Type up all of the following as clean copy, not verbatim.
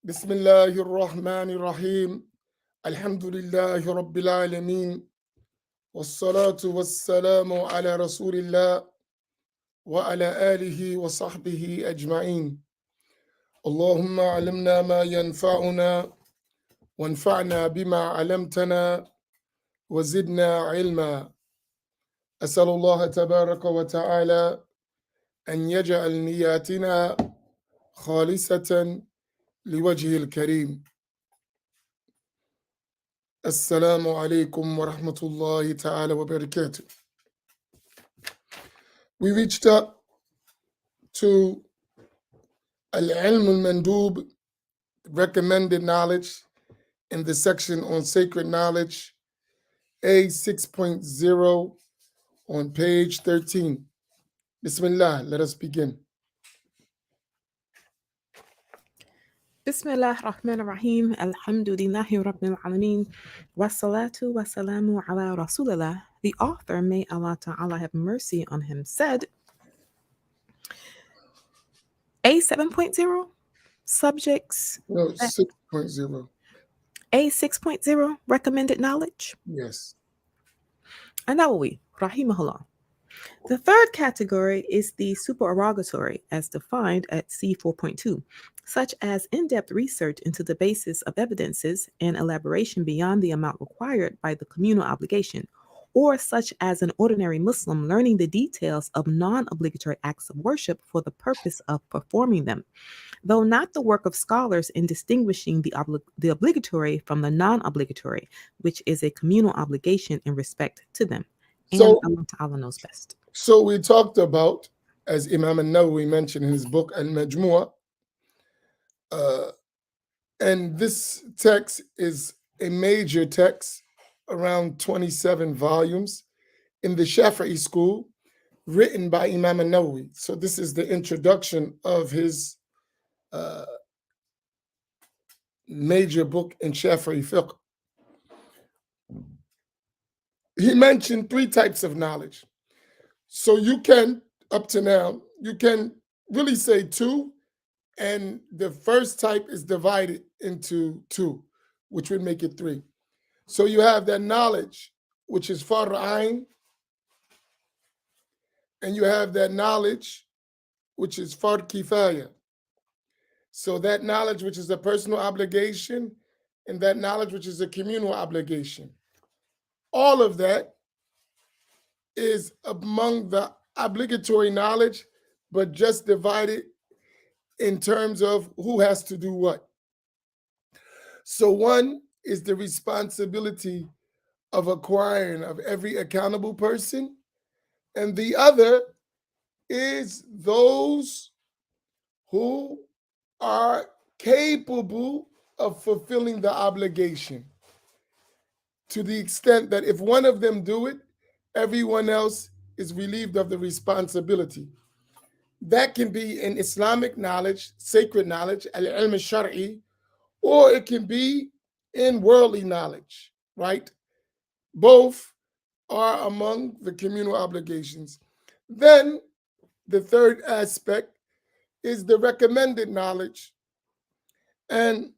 بسم الله الرحمن الرحيم الحمد لله رب العالمين والصلاة والسلام على رسول الله وعلى آله وصحبه أجمعين اللهم علمنا ما ينفعنا وانفعنا بما علمتنا وزدنا علما أسأل الله تبارك وتعالى أن يجعل نياتنا خالصة لوجهه الكريم. السلام عليكم ورحمة الله تعالى وبركاته. We reached up to Al-Ilm al-Mandub, recommended knowledge, in the section on sacred knowledge, A 6.0 on page 13. Bismillah, let us begin. Bismillah ar-Rahman ar-Rahim, alhamdulillahi rabbil alameen, wassalatu wassalamu ala rasulillah. The author, may Allah Ta'ala have mercy on him, said, A 7.0, subjects, No, 6.0. A 6.0, recommended knowledge. Yes. An-Nawawi, rahimahullah. The third category is the supererogatory, as defined at C 4.2, such as in depth research into the basis of evidences and elaboration beyond the amount required by the communal obligation, or such as an ordinary Muslim learning the details of non obligatory acts of worship for the purpose of performing them, though not the work of scholars in distinguishing the obligatory from the non obligatory, which is a communal obligation in respect to them. And So, Allah Ta'ala knows best. so we talked about, as Imam Nawawi mentioned in his book Al-Majmu'ah, and this text is a major text, around 27 volumes, in the Shafi'i school, written by Imam Nawawi. So this is the introduction of his major book in Shafi'i fiqh. He mentioned three types of knowledge. So you can, up to now, you can really say two, and the first type is divided into two, which would make it three. So you have that knowledge, which is far'ain, and you have that knowledge, which is fard kifaya. So that knowledge, which is a personal obligation, and that knowledge, which is a communal obligation. All of that is among the obligatory knowledge, but just divided in terms of who has to do what. So one is the responsibility of acquiring of every accountable person, and the other is those who are capable of fulfilling the obligation, to the extent that if one of them do it, everyone else is relieved of the responsibility. That can be in Islamic knowledge, sacred knowledge, al-ilm al-shar'i, or it can be in worldly knowledge, right? Both are among the communal obligations. Then the third aspect is the recommended knowledge. And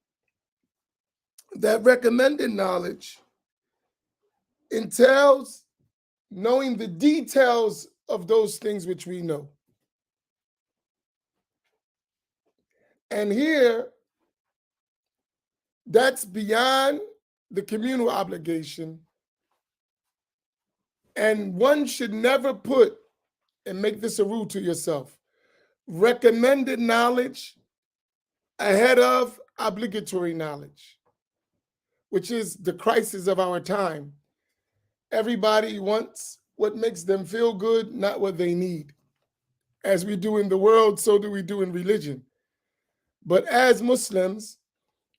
that recommended knowledge entails knowing the details of those things which we know. And here, that's beyond the communal obligation. And one should never put, and make this a rule to yourself, recommended knowledge ahead of obligatory knowledge, which is the crisis of our time. Everybody wants what makes them feel good, not what they need. As we do in the world, so do we do in religion. But as Muslims,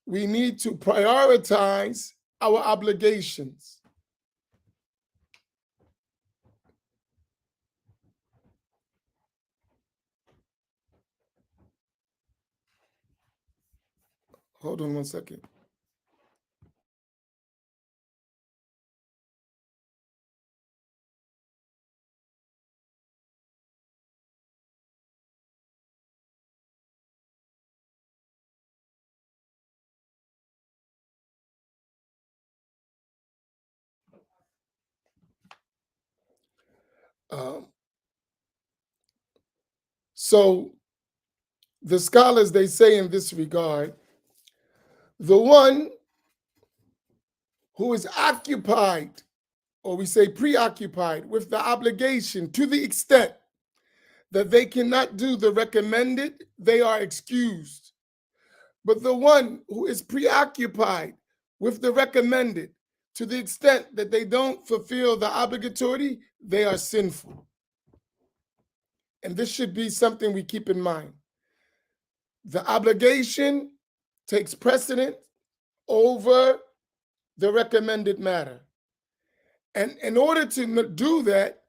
we need to prioritize our obligations. Hold on one second. Um, so the scholars, they say in this regard, the one who is occupied, or we say preoccupied, with the obligation to the extent that they cannot do the recommended, they are excused. But the one who is preoccupied with the recommended to the extent that they don't fulfill the obligatory, they are sinful. And this should be something we keep in mind. The obligation takes precedent over the recommended matter. And in order to do that,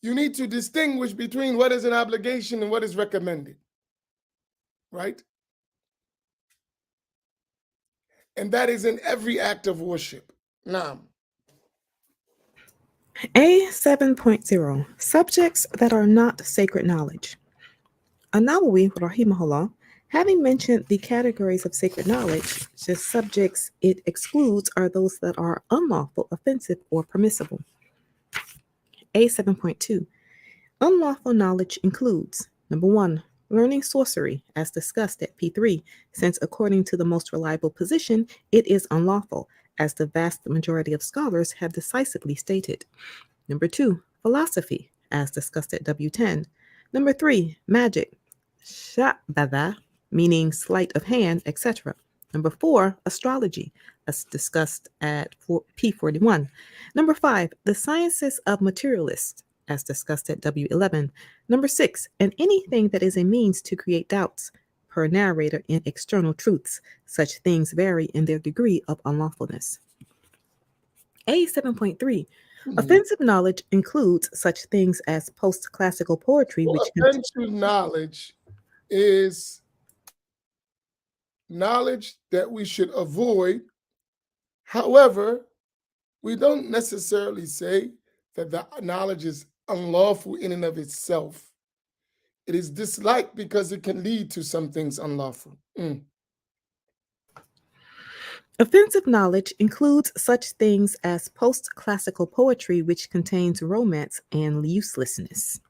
you need to distinguish between what is an obligation and what is recommended, right? And that is in every act of worship. Now, A7.0 Subjects that are not sacred knowledge. An-Nawawi, rahimahullah, having mentioned the categories of sacred knowledge, the subjects it excludes are those that are unlawful, offensive, or permissible. A7.2 Unlawful knowledge includes number 1, learning sorcery, as discussed at P3, since according to the most reliable position, it is unlawful, as the vast majority of scholars have decisively stated. Number 2, philosophy, as discussed at W10. Number 3, magic, sha'bada, meaning sleight of hand, etc. Number 4, astrology, as discussed at P41. Number 5, the sciences of materialists, as discussed at W11. Number 6, and anything that is a means to create doubts, per narrator in external truths. Such things vary in their degree of unlawfulness. A7.3 Offensive knowledge includes such things as post classical poetry, which offensive knowledge is knowledge that we should avoid. However, we don't necessarily say that the knowledge is unlawful in and of itself. It is disliked because it can lead to some things unlawful. Offensive knowledge includes such things as post classical poetry, which contains romance and uselessness.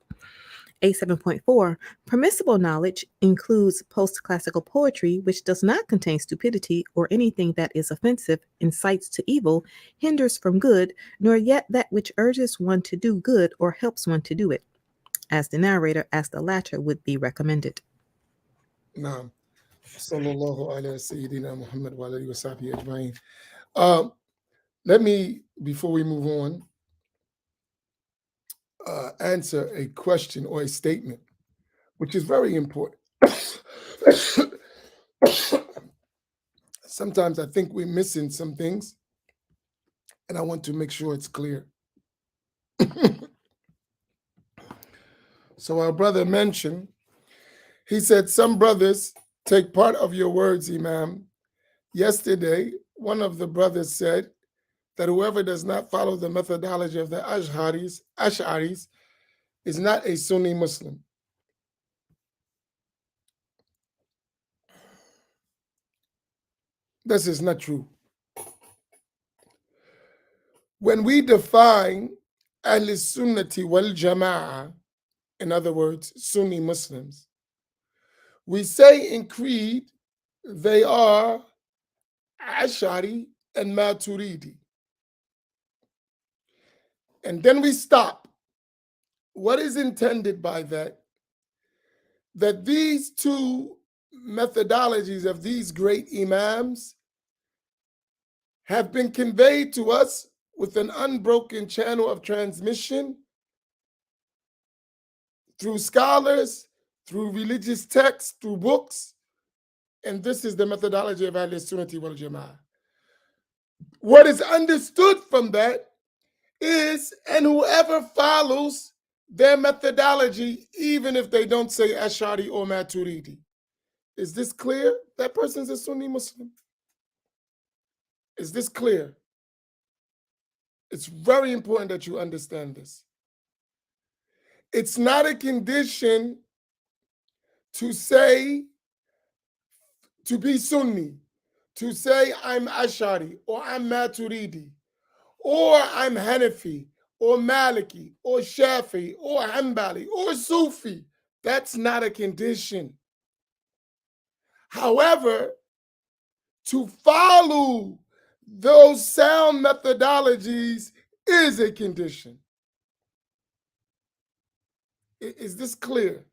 A7.4 Permissible knowledge includes post classical poetry, which does not contain stupidity or anything that is offensive, incites to evil, hinders from good, nor yet that which urges one to do good or helps one to do it, as the narrator, as the latter would be recommended. Naam. Sallallahu ala Sayyidina Muhammad wa alayhi wa sahbihi ajma'in. Let me, before we move on, answer a question or a statement, which is very important. Sometimes I think we're missing some things, and I want to make sure it's clear. So our brother mentioned, he said, some brothers take part of your words, Imam. Yesterday, one of the brothers said that whoever does not follow the methodology of the Ash'aris is not a Sunni Muslim. This is not true. When we define Ahl Sunnati wal Jama'ah, in other words, Sunni Muslims, we say in creed they are Ash'ari and Maturidi. And then we stop. What is intended by that? That these two methodologies of these great Imams have been conveyed to us with an unbroken channel of transmission through scholars, through religious texts, through books, and this is the methodology of Ahl Sunnati wal Jama'ah. What is understood from that is, and whoever follows their methodology, even if they don't say Ash'ari or Maturidi, is this clear? That person's a Sunni Muslim. Is this clear? It's very important that you understand this. It's not a condition to say, to be Sunni, to say I'm Ash'ari or I'm Maturidi or I'm Hanafi or Maliki or Shafi or Hanbali or Sufi. That's not a condition. However, to follow those sound methodologies is a condition. Is this clear?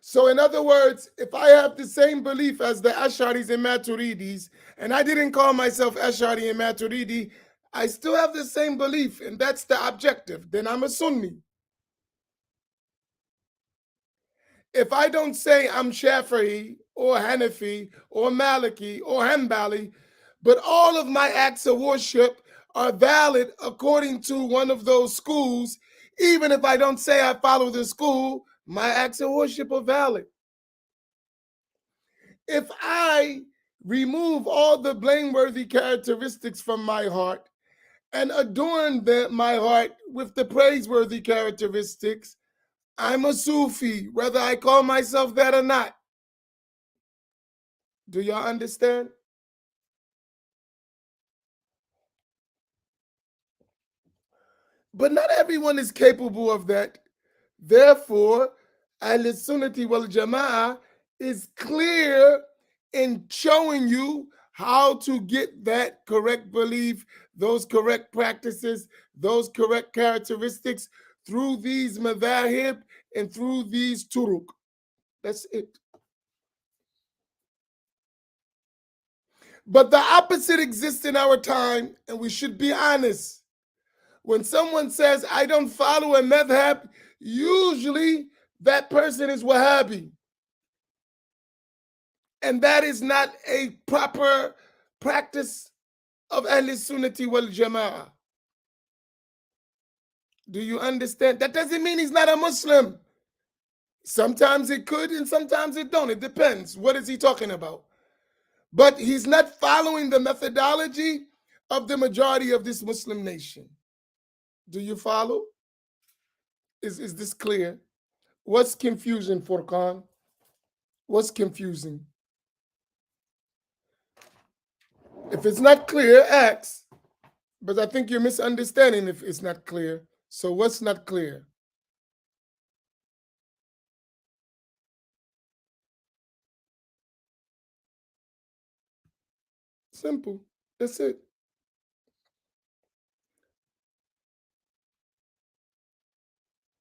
So, in other words, if I have the same belief as the Asharis and Maturidis, and I didn't call myself Ashari and Maturidi, I still have the same belief, and that's the objective, then I'm a Sunni. If I don't say I'm Shafi'i or Hanafi or Maliki or Hanbali, but all of my acts of worship are valid according to one of those schools, even if I don't say I follow the school, my acts of worship are valid. If I remove all the blameworthy characteristics from my heart and adorn my heart with the praiseworthy characteristics, I'm a Sufi, whether I call myself that or not. Do y'all understand? But not everyone is capable of that. Therefore, Ahl Sunnati wal Jama'ah is clear in showing you how to get that correct belief, those correct practices, those correct characteristics through these madhahib and through these turuk. That's it. But the opposite exists in our time, and we should be honest. When someone says, I don't follow a madhab, usually that person is Wahhabi. And that is not a proper practice of Ahl Sunnati wal Jama'ah. Do you understand? That doesn't mean he's not a Muslim. Sometimes it could and sometimes it don't. It depends. What is he talking about? But he's not following the methodology of the majority of this Muslim nation. Do you follow? Is this clear? What's confusion, Furqan? What's confusing? If it's not clear, ask. But I think you're misunderstanding if it's not clear. So what's not clear? Simple. That's it.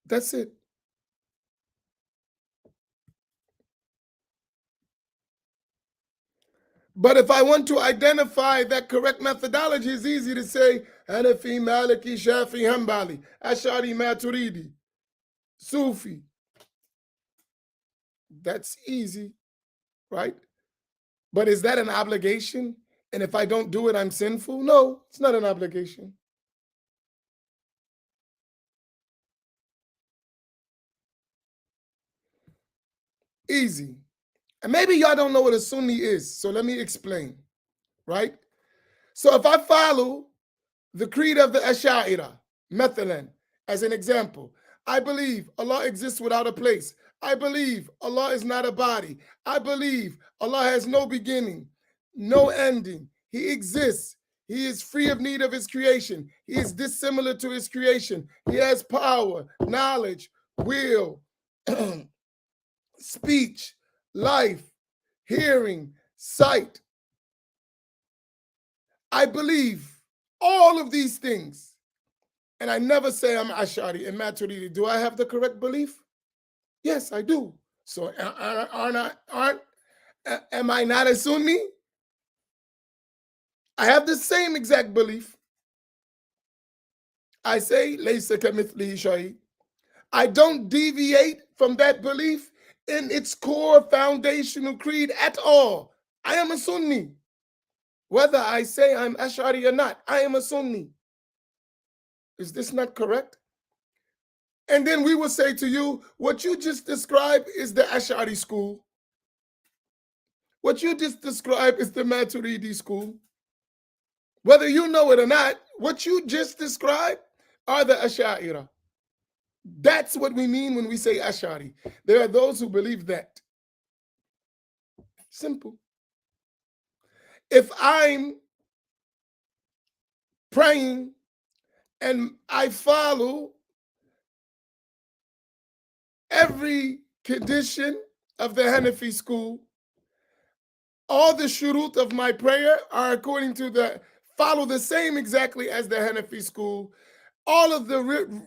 That's it. But if I want to identify that correct methodology, it's easy to say Hanafi, Maliki, Shafi, Hanbali, Ashari, Maturidi, Sufi. That's easy, right? But is that an obligation? And if I don't do it, I'm sinful? No, it's not an obligation. Easy. And maybe y'all don't know what a Sunni is, so let me explain, right? So if I follow the creed of the Asha'ira, Mathalan, as an example, I believe Allah exists without a place. I believe Allah is not a body. I believe Allah has no beginning, no ending. He exists. He is free of need of his creation. He is dissimilar to his creation. He has power, knowledge, will, speech, life, hearing, sight. I believe all of these things. And I never say I'm Ashari and Maturidi. Do I have the correct belief? Yes, I do. So am I not a Sunni? I have the same exact belief. I say, Laysa kamithlihi shay. I don't deviate from that belief in its core foundational creed at all. I am a Sunni. Whether I say I'm Ash'ari or not, I am a Sunni. Is this not correct? And then we will say to you, what you just described is the Ash'ari school. What you just described is the Maturidi school. Whether you know it or not, what you just described are the Ash'ari. That's what we mean when we say Ash'ari. There are those who believe that. Simple. If I'm praying And I follow every condition of the Hanafi school. All the shurut of my prayer are according to follow the same exactly as the Hanafi school. All of the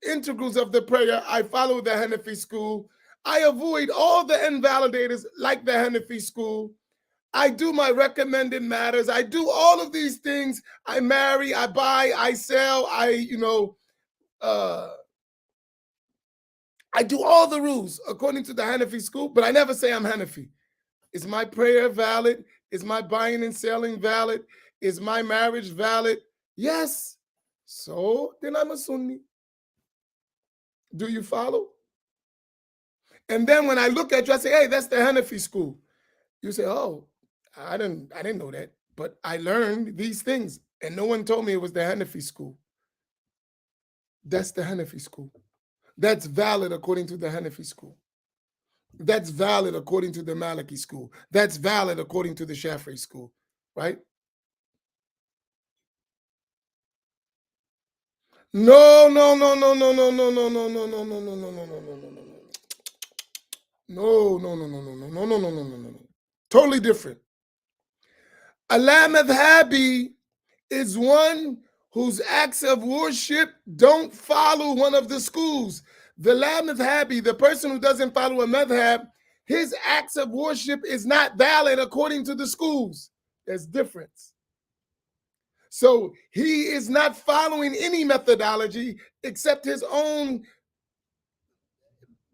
integrals of the prayer, I follow the Hanafi school. I avoid all the invalidators like the Hanafi school. I do my recommended matters. I do all of these things. I marry, I buy, I sell, I do all the rules according to the Hanafi school, but I never say I'm Hanafi. Is my prayer valid? Is my buying and selling valid? Is my marriage valid? Yes. So then I'm a Sunni. Do you follow? And then when I look at you, I say, hey, that's the Hanafi school. You say, oh, I didn't know that. But I learned these things, and no one told me it was the Hanafi school. That's the Hanafi school. That's valid according to the Hanafi school. That's valid according to the Maliki school. That's valid according to the Shafi'i school, right? No, no, no, no, no, no, no, no, no, no, no, no, no, no, no, no, no, no, no. No, no, no, no, no, no, no, no, no, no, no, no, no. Totally different. Allah Madhabi is one whose acts of worship don't follow one of the schools. The La Madhabi, the person who doesn't follow a madhab, his acts of worship is not valid according to the schools. There's difference. So he is not following any methodology except his own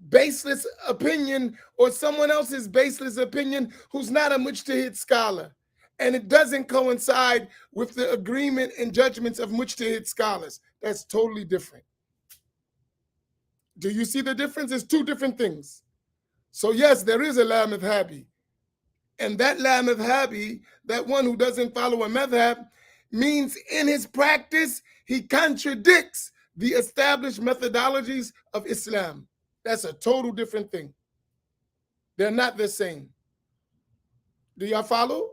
baseless opinion or someone else's baseless opinion who's not a mujtahid scholar. And it doesn't coincide with the agreement and judgments of mujtahid scholars. That's totally different. Do you see the difference? It's two different things. So yes, there is a la madhabi. And that la madhabi, that one who doesn't follow a madhab, means in his practice, he contradicts the established methodologies of Islam. That's a total different thing. They're not the same. Do y'all follow?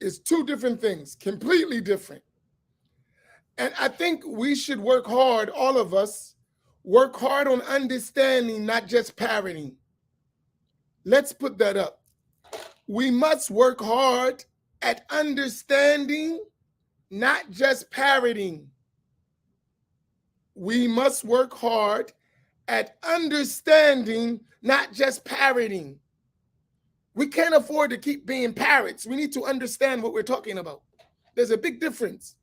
It's two different things, completely different. And I think we should work hard, all of us, work hard on understanding, not just parroting. Let's put that up. We must work hard at understanding, not just parroting. We must work hard at understanding, not just parroting. We can't afford to keep being parrots. We need to understand what we're talking about. There's a big difference.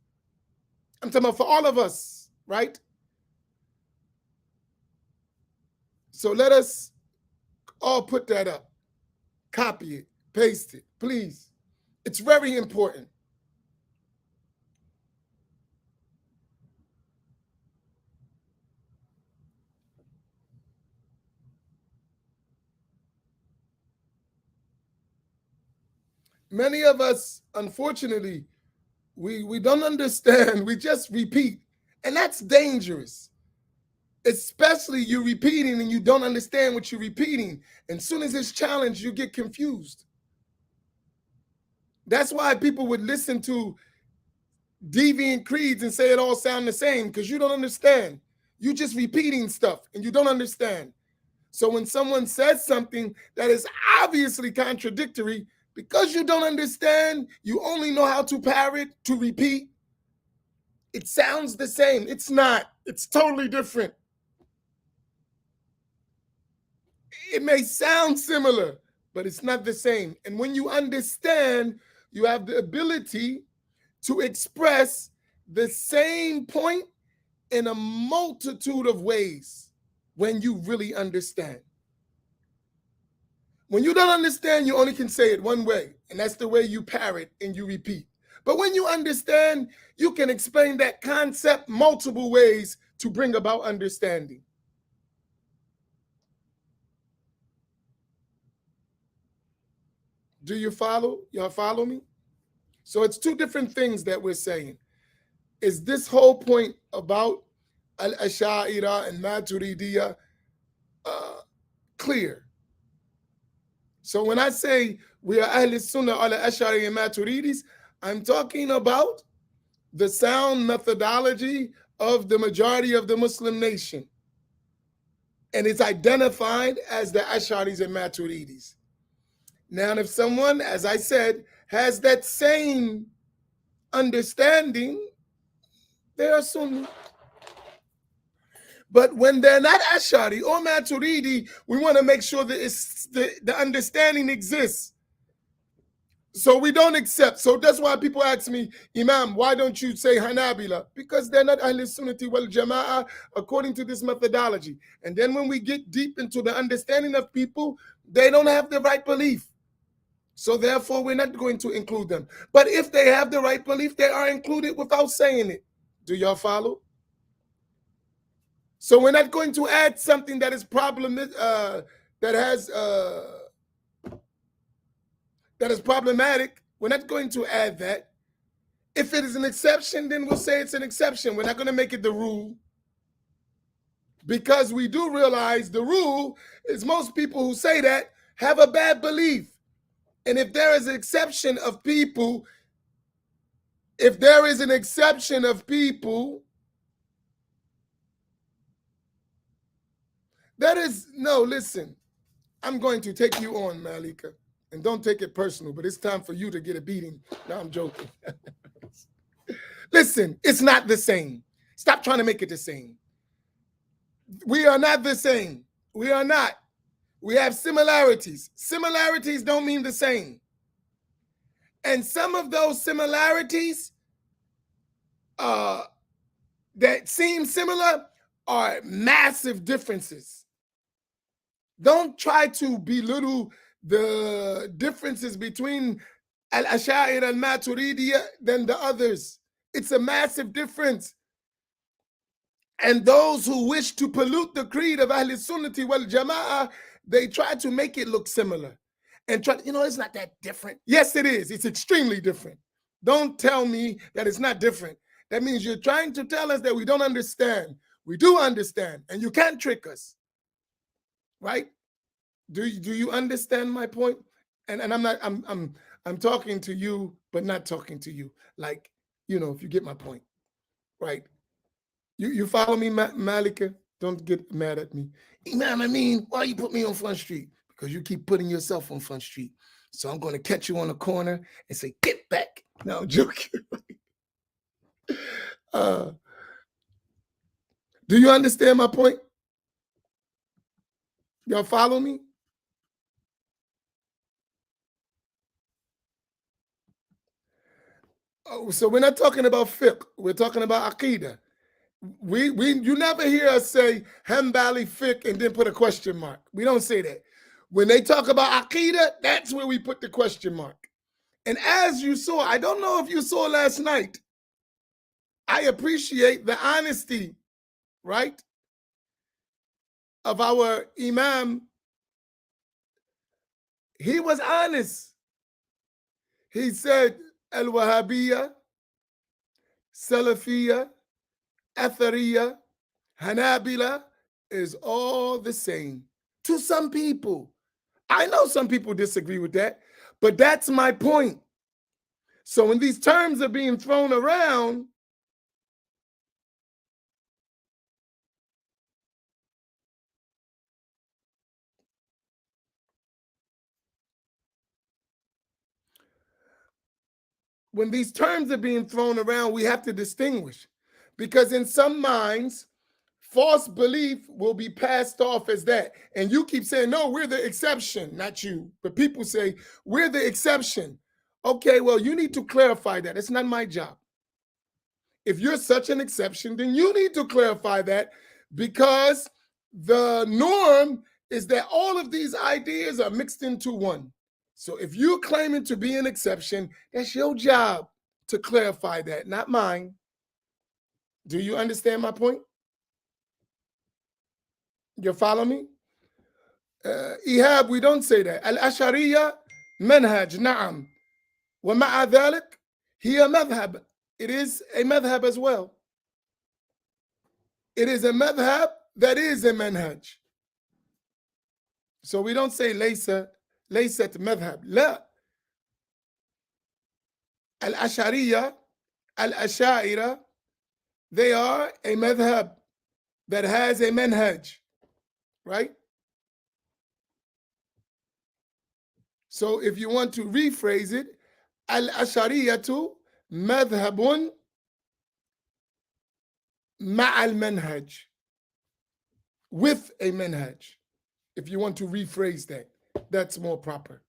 I'm talking about for all of us, right? So let us all put that up. Copy it, paste it, please. It's very important. Many of us, unfortunately, we don't understand. We just repeat. And that's dangerous. Especially you repeating and you don't understand what you're repeating. And as soon as it's challenged, you get confused. That's why people would listen to deviant creeds and say it all sound the same, because you don't understand. You just repeating stuff and you don't understand. So when someone says something that is obviously contradictory, because you don't understand, you only know how to parrot, to repeat. It sounds the same. It's not. It's totally different. It may sound similar, but it's not the same. And when you understand, you have the ability to express the same point in a multitude of ways when you really understand. When you don't understand, you only can say it one way, and that's the way you parrot and you repeat. But when you understand, you can explain that concept multiple ways to bring about understanding. Do you follow? Y'all follow me? So it's two different things that we're saying. Is this whole point about Al-Asha'ira and Maturidiyya clear? So when I say we are Ahl Sunnah ala Ash'ari and Maturidis, I'm talking about the sound methodology of the majority of the Muslim nation. And it's identified as the Ash'aris and Maturidis. Now, if someone, as I said, has that same understanding, they are Sunni. But when they're not Ash'ari or Maturidi, we want to make sure that the understanding exists. So we don't accept. So that's why people ask me, Imam, why don't you say Hanabila? Because they're not Ahl Sunnati wal Jama'ah according to this methodology. And then when we get deep into the understanding of people, they don't have the right belief. So therefore, we're not going to include them. But if they have the right belief, they are included without saying it. Do y'all follow? So we're not going to add something that is problematic, that is problematic. We're not going to add that. If it is an exception, then we'll say it's an exception. We're not going to make it the rule. Because we do realize the rule is most people who say that have a bad belief. And if there is an exception of people, that is, no, listen, I'm going to take you on, Malika. And don't take it personal, but it's time for you to get a beating. No, I'm joking. Listen, it's not the same. Stop trying to make it the same. We are not the same. We are not. We have similarities. Similarities don't mean the same. And some of those similarities that seem similar are massive differences. Don't try to belittle the differences between Al-Ash'ari and Maturidiyya than the others. It's a massive difference. And those who wish to pollute the creed of Ahl Sunnati wal Jama'ah, they try to make it look similar. And try, it's not that different. Yes, it is. It's extremely different. Don't tell me that it's not different. That means you're trying to tell us that we don't understand. We do understand, and you can't trick us. Right? Do you understand my point? And I'm talking to you, but not talking to you. Like, if you get my point. Right? You follow me, Malika? Don't get mad at me. Imam Amin, why you put me on Front Street? Because you keep putting yourself on Front Street. So I'm going to catch you on the corner and say, get back. No, I'm joking. Do you understand my point? Y'all follow me? Oh, so we're not talking about fiqh. We're talking about aqidah. You never hear us say Hanbali fiqh and then put a question mark. We don't say that. When they talk about aqidah, that's where we put the question mark. And as you saw, I don't know if you saw last night, I appreciate the honesty, right, of our Imam. He was honest. He said, Al-Wahhabiyya, Salafiyya, Athariyya, Hanabila is all the same to some people. I know some people disagree with that, but that's my point. So when these terms are being thrown around, we have to distinguish. Because in some minds, false belief will be passed off as that. And you keep saying, no, we're the exception, not you. But people say, we're the exception. Okay, well, you need to clarify that. It's not my job. If you're such an exception, then you need to clarify that, because the norm is that all of these ideas are mixed into one. So if you're claiming to be an exception, that's your job to clarify that, not mine. Do you understand my point? You follow me? Ihab, we don't say that. Al-Ash'ariyya manhaj, na'am. Wa ma'a dhalik, hiya madhhab. It is a madhhab as well. It is a madhhab that is a manhaj. So we don't say laysat madhhab. La. Al-Ashariya, Al-Ashaira, they are a madhab that has a manhaj, right? So if you want to rephrase it, Al-Ashariyatu madhabun ma'al manhaj, with a manhaj. If you want to rephrase that, that's more proper.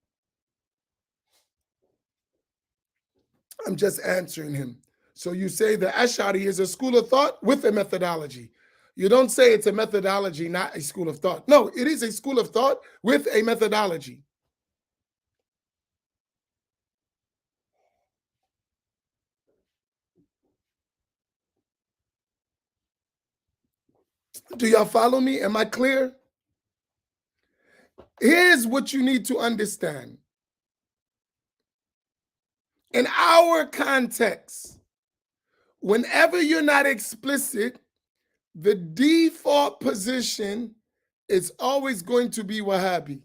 I'm just answering him. So you say the Ash'ari is a school of thought with a methodology. You don't say it's a methodology, not a school of thought. No, it is a school of thought with a methodology. Do y'all follow me? Am I clear? Here's what you need to understand. In our context, whenever you're not explicit, the default position is always going to be Wahhabi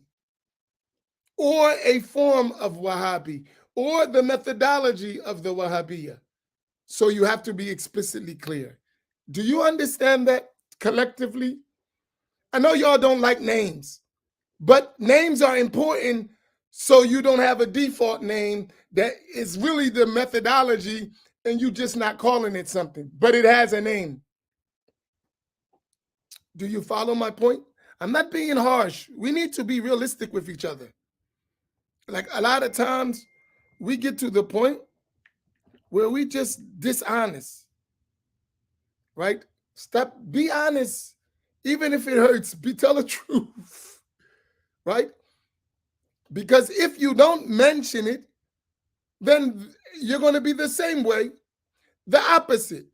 or a form of Wahhabi or the methodology of the Wahhabiyya. So you have to be explicitly clear. Do you understand that collectively? I know y'all don't like names, but names are important so you don't have a default name that is really the methodology and you just not calling it something, but it has a name. Do you follow my point? I'm not being harsh. We need to be realistic with each other. Like a lot of times we get to the point where we just dishonest, right? Stop, be honest. Even if it hurts, tell the truth, right? Because if you don't mention it, then you're going to be the same way, the opposite.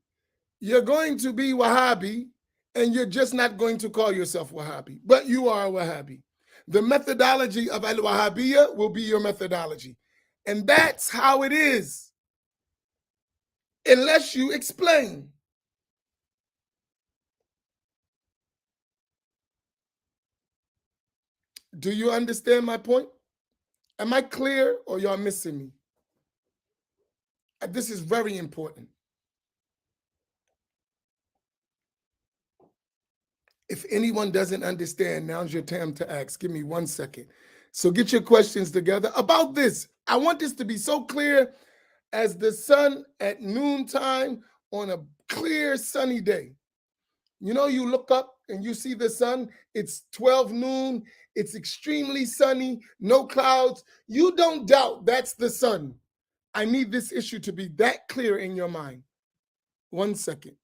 You're going to be Wahhabi and you're just not going to call yourself Wahhabi, but you are a Wahhabi. The methodology of Al-Wahhabiyya will be your methodology. And that's how it is, unless you explain. Do you understand my point? Am I clear or y'all missing me? This is very important. If anyone doesn't understand, now's your time to ask. Give me 1 second. So get your questions together about this. I want this to be so clear as the sun at noontime on a clear sunny day. You know, you look up and you see the sun, it's 12 noon, it's extremely sunny, no clouds. You don't doubt that's the sun. I need this issue to be that clear in your mind. 1 second.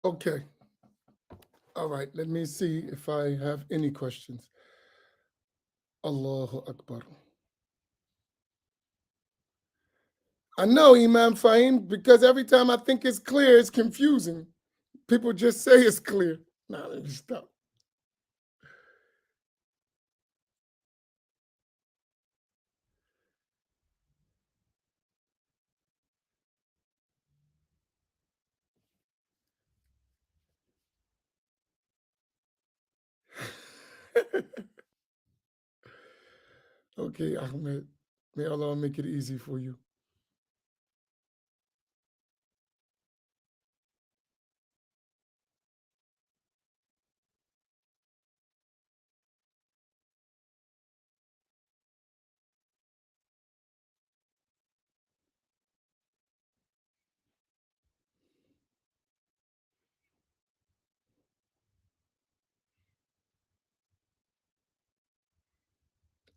Okay. All right. Let me see if I have any questions. Allahu Akbar. I know, Imam Fahim, because every time I think it's clear, it's confusing. People just say it's clear. Now, let me stop. Okay, Ahmed. May Allah make it easy for you.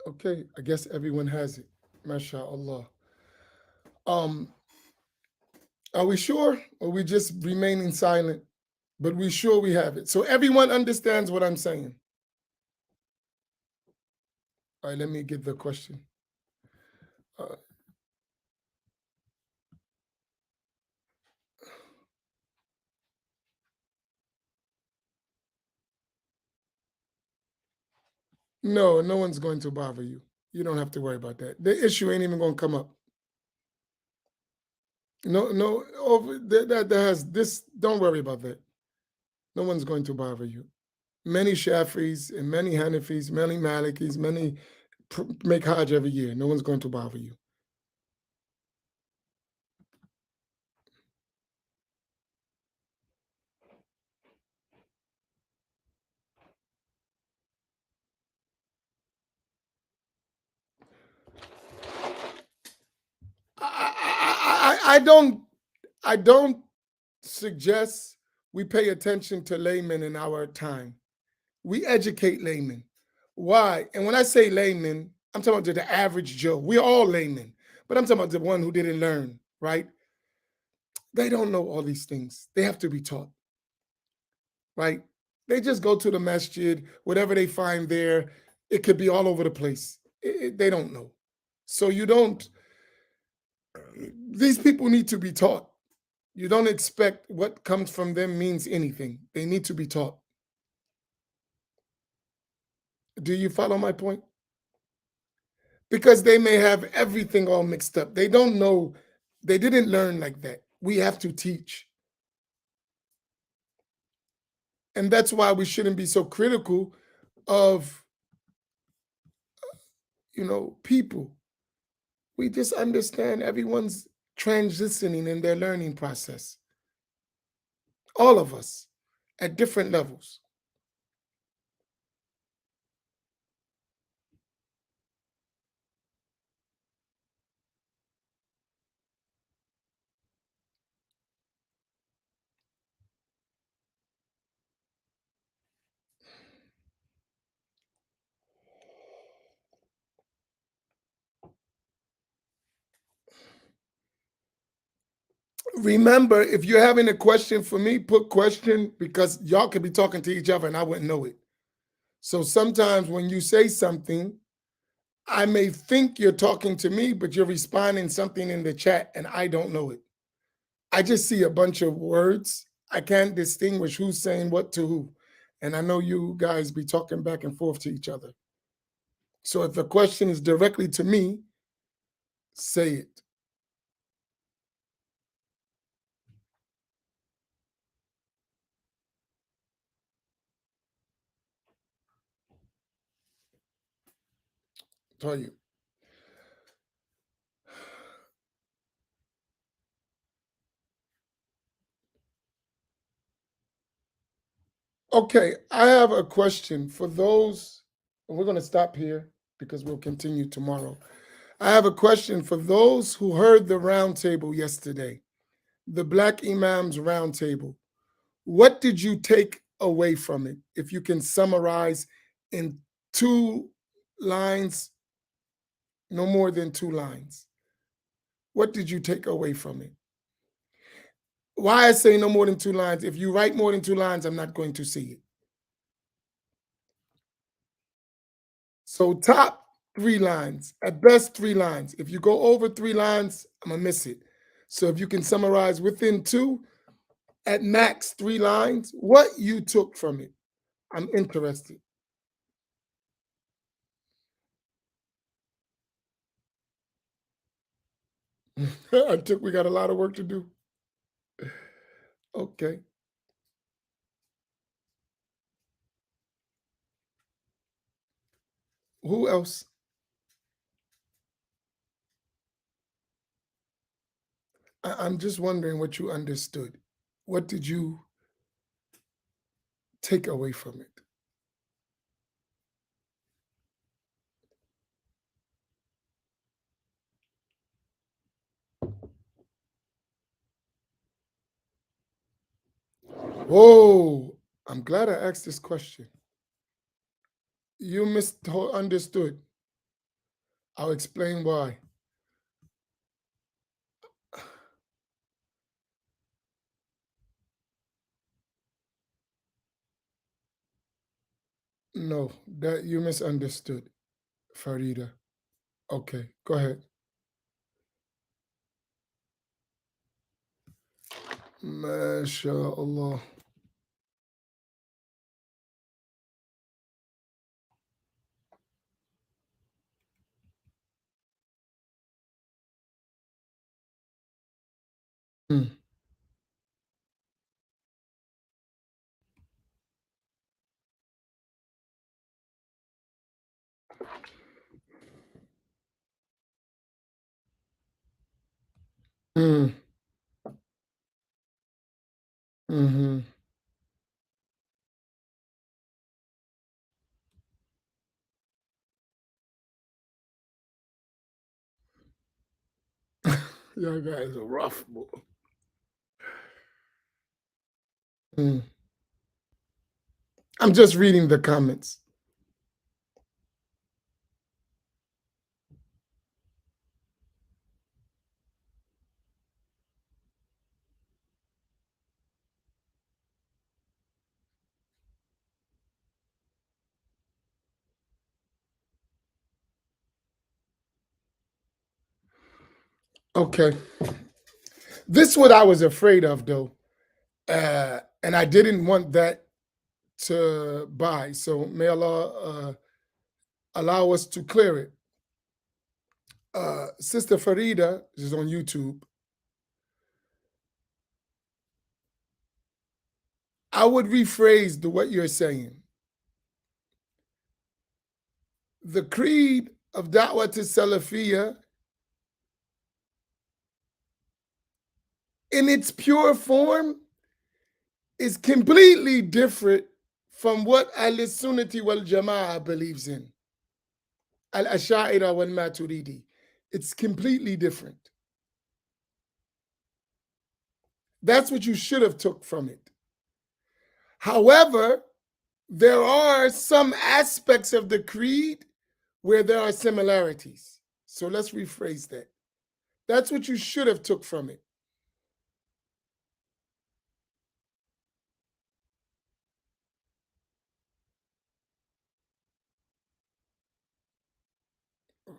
Okay, I guess everyone has it. MashaAllah. Um, are we sure? Or we just remaining silent? But we sure we have it. So everyone understands what I'm saying. All right, let me get the question. Uh, no, no one's going to bother you. You don't have to worry about that. The issue ain't even going to come up. No, no, over that has this. Don't worry about that. No one's going to bother you. Many Shafis and many Hanafis, many Malikis, many make Hajj every year. No one's going to bother you. I don't suggest we pay attention to laymen in our time. We educate laymen. Why? And when I say laymen, I'm talking about the average Joe. We're all laymen, but I'm talking about the one who didn't learn, right? They don't know all these things. They have to be taught, right? They just go to the masjid, whatever they find there. It could be all over the place. They don't know. So you don't, these people need to be taught. You don't expect what comes from them means anything. They need to be taught. Do you follow my point? Because they may have everything all mixed up. They don't know, they didn't learn like that. We have to teach. And that's why we shouldn't be so critical of, people. We just understand everyone's transitioning in their learning process. All of us at different levels. Remember, if you're having a question for me, put question because y'all could be talking to each other and I wouldn't know it. So sometimes when you say something, I may think you're talking to me, but you're responding something in the chat and I don't know it. I just see a bunch of words. I can't distinguish who's saying what to who. And I know you guys be talking back and forth to each other. So if the question is directly to me, say it. Tell you. Okay, I have a question for those, and we're going to stop here because we'll continue tomorrow. I have a question for those who heard the roundtable yesterday, the Black Imams roundtable. What did you take away from it? If you can summarize in 2 lines, no more than 2 lines. What did you take away from it? Why I say no more than 2 lines? If you write more than 2 lines, I'm not going to see it. So top 3 lines, at best 3 lines. If you go over 3 lines, I'm gonna miss it. So if you can summarize within 2, at max 3 lines, what you took from it. I'm interested. We got a lot of work to do. Okay. Who else? I'm just wondering what you understood. What did you take away from it? Whoa, I'm glad I asked this question. You misunderstood. I'll explain why. No, that you misunderstood, Farida. Okay, go ahead. MashaAllah. Mm. Mm. Mm-hmm. Y'all guys are rough, boy. Mm. I'm just reading the comments. Okay. This is what I was afraid of, though. And I didn't want that to buy. So may Allah allow us to clear it. Sister Farida is on YouTube. I would rephrase what you're saying. The creed of Da'wah to Salafiyah, in its pure form, is completely different from what Al-Sunnati wal Jama'ah believes in. Al-Asha'ira wal Maturidi. It's completely different. That's what you should have took from it. However, there are some aspects of the creed where there are similarities. So let's rephrase that. That's what you should have took from it.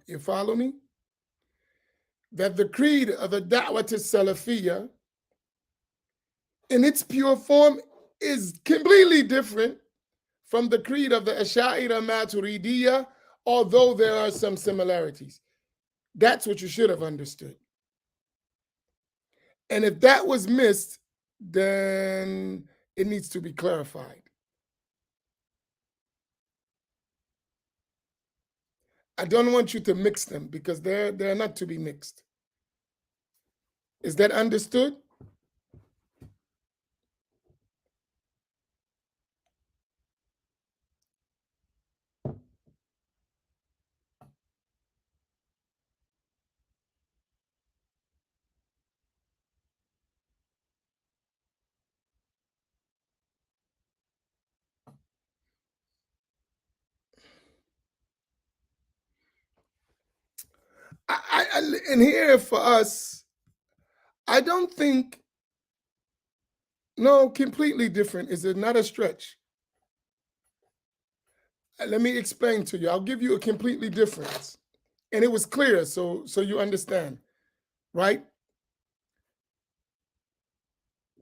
You follow me? That the creed of the Da'wah to Salafiyah, in its pure form, is completely different from the creed of the Asha'ira Maturidiyah, although there are some similarities. That's what you should have understood. And if that was missed, then it needs to be clarified. I don't want you to mix them because they're not to be mixed. Is that understood? And here for us, I don't think, no, completely different. Is it not a stretch? Let me explain to you. I'll give you a completely difference. And it was clear, so you understand, right?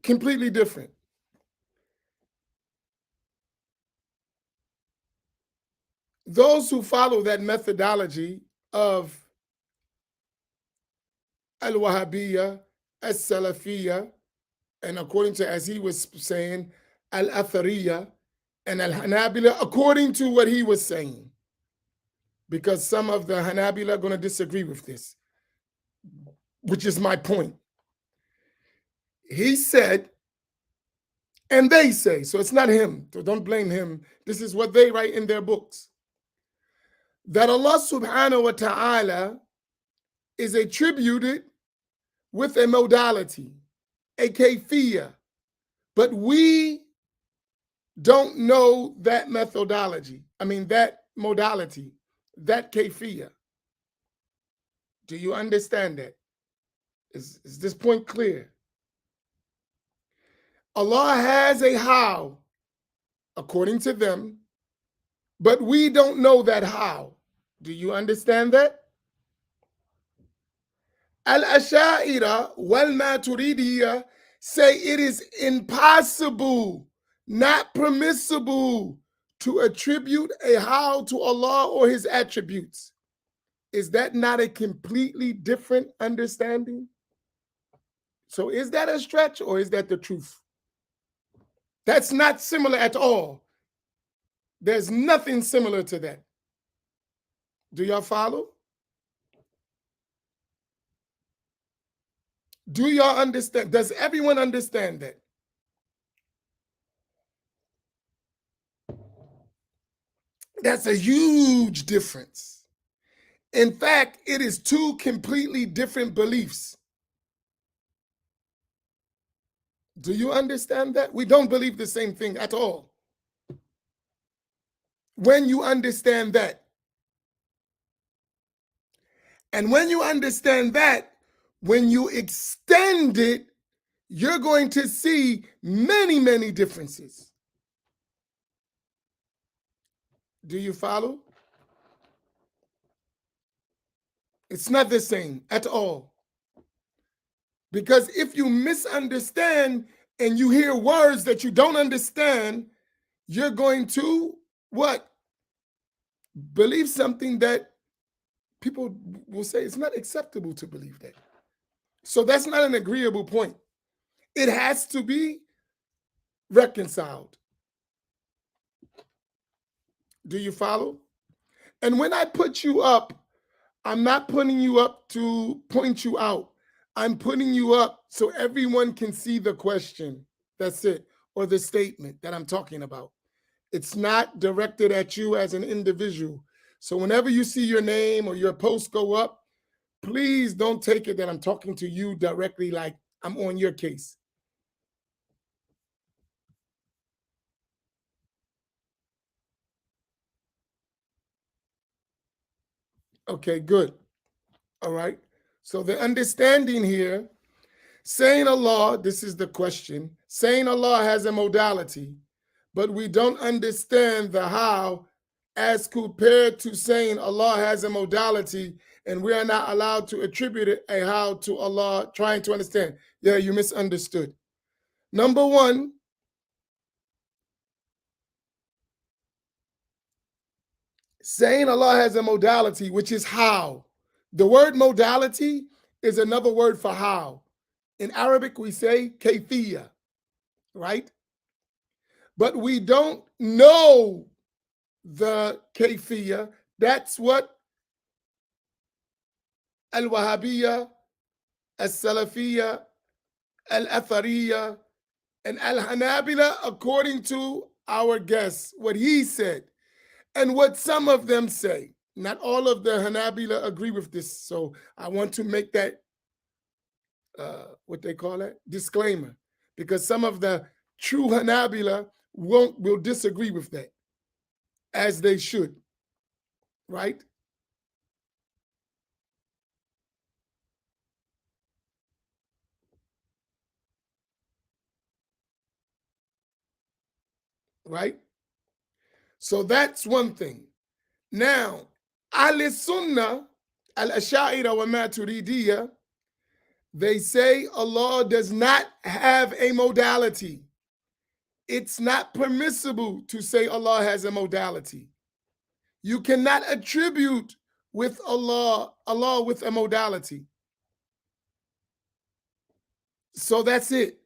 Completely different. Those who follow that methodology of al-Wahhabiyya, as-Salafiyya, and according to, as he was saying, al-Athariyya and al-Hanabila, according to what he was saying, because some of the Hanabila are going to disagree with this, which is my point. He said, and they say, so it's not him, so don't blame him. This is what they write in their books, that Allah subhanahu wa ta'ala is attributed with a modality, a kayfiyah, but we don't know that methodology. I mean, that modality, that kayfiyah. Do you understand that? Is this point clear? Allah has a how, according to them, but we don't know that how. Do you understand that? Al-Asha'ira wal-Maturidiyya say it is impossible, not permissible, to attribute a how to Allah or his attributes. Is that not a completely different understanding? So is that a stretch or is that the truth? That's not similar at all. There's nothing similar to that. Do y'all follow? Do y'all understand? Does everyone understand that? That's a huge difference. In fact, it is two completely different beliefs. Do you understand that? We don't believe the same thing at all. When you understand that, and when you understand that, when you extend it, you're going to see many, many differences. Do you follow? It's not the same at all. Because if you misunderstand and you hear words that you don't understand, you're going to what? Believe something that people will say it's not acceptable to believe that. So that's not an agreeable point. It has to be reconciled. Do you follow? And when I put you up, I'm not putting you up to point you out. I'm putting you up so everyone can see the question. That's it. Or the statement that I'm talking about. It's not directed at you as an individual. So whenever you see your name or your post go up, please don't take it that I'm talking to you directly like I'm on your case. Okay, good. All right. So the understanding here, saying Allah, this is the question, saying Allah has a modality, but we don't understand the how as compared to saying Allah has a modality and we are not allowed to attribute a how to Allah, trying to understand. Yeah, you misunderstood. Number one, saying Allah has a modality, which is how. The word modality is another word for how. In Arabic, we say kayfiyya, right? But we don't know the kayfiyya. That's what al-Wahhabiyya, al-Salafiyya, al-Athariyya, and al-Hanabila, according to our guest, what he said, and what some of them say. Not all of the Hanabila agree with this, so I want to make that, what they call that, disclaimer, because some of the true Hanabila will disagree with that, as they should, right? Right? So that's one thing. Now, Ahl Sunnah, Al Asha'ira wa Maturidiyya, they say Allah does not have a modality. It's not permissible to say Allah has a modality. You cannot attribute with Allah with a modality. So that's it.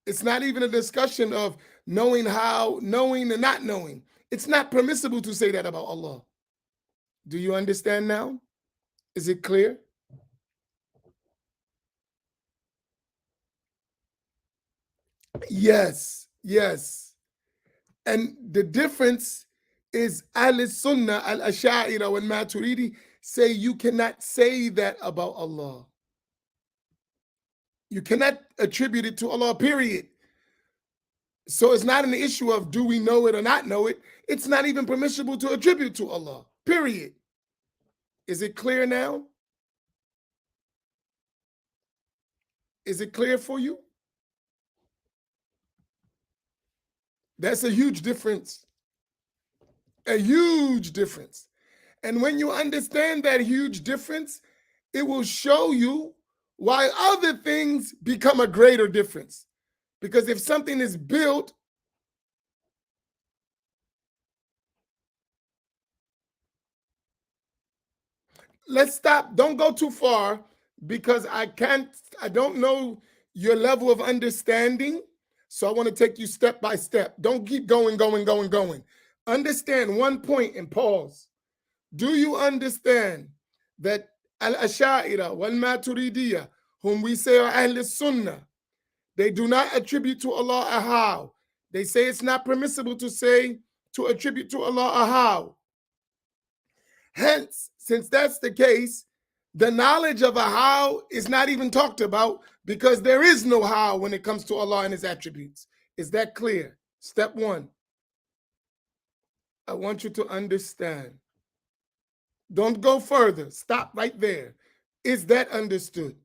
It's not even a discussion of knowing how, knowing and not knowing. It's not permissible to say that about Allah. Do you understand now? Is it clear? Yes, yes. And the difference is Ahl Sunnah, Al Asha'ira, and Maturidi say you cannot say that about Allah. You cannot attribute it to Allah, period. So it's not an issue of do we know it or not know it. It's not even permissible to attribute to Allah, period. Is it clear now? Is it clear for you? That's a huge difference. A huge difference. And when you understand that huge difference, it will show you why other things become a greater difference. Because if something is built, let's stop. Don't go too far because I don't know your level of understanding. So I want to take you step by step. Don't keep going. Understand one point and pause. Do you understand that Al-Asha'ira wal-Maturidiyya, whom we say are Ahl Sunnah, they do not attribute to Allah a how. They say it's not permissible to attribute to Allah a how. Hence, since that's the case, the knowledge of a how is not even talked about because there is no how when it comes to Allah and His attributes. Is that clear? Step one. I want you to understand. Don't go further. Stop right there. Is that understood?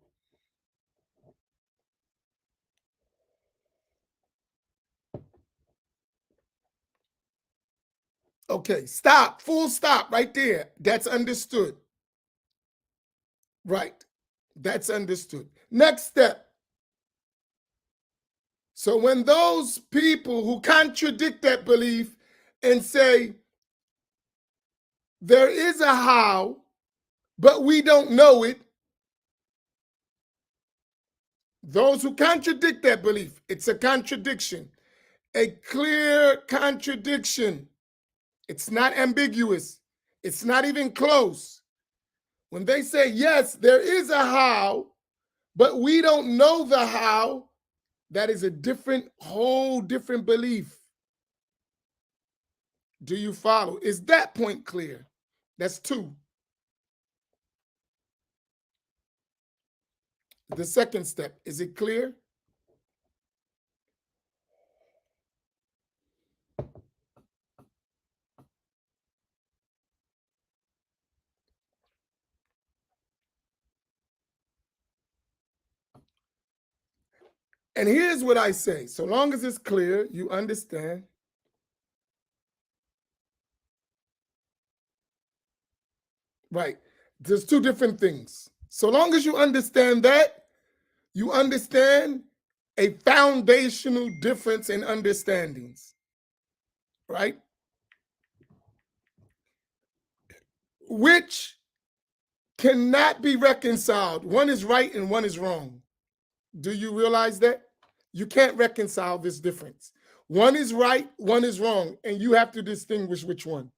Okay, stop. Full stop right there. That's understood. Right. That's understood. Next step. So when those people who contradict that belief and say there is a how, but we don't know it, those who contradict that belief, it's a contradiction, a clear contradiction. It's not ambiguous. It's not even close. When they say, yes, there is a how, but we don't know the how, that is a whole different belief. Do you follow? Is that point clear? That's two. The second step, is it clear? And here's what I say. So long as it's clear, you understand. Right. There's two different things. So long as you understand that, you understand a foundational difference in understandings. Right? Which cannot be reconciled. One is right and one is wrong. Do you realize that? You can't reconcile this difference. One is right, one is wrong, and you have to distinguish which one.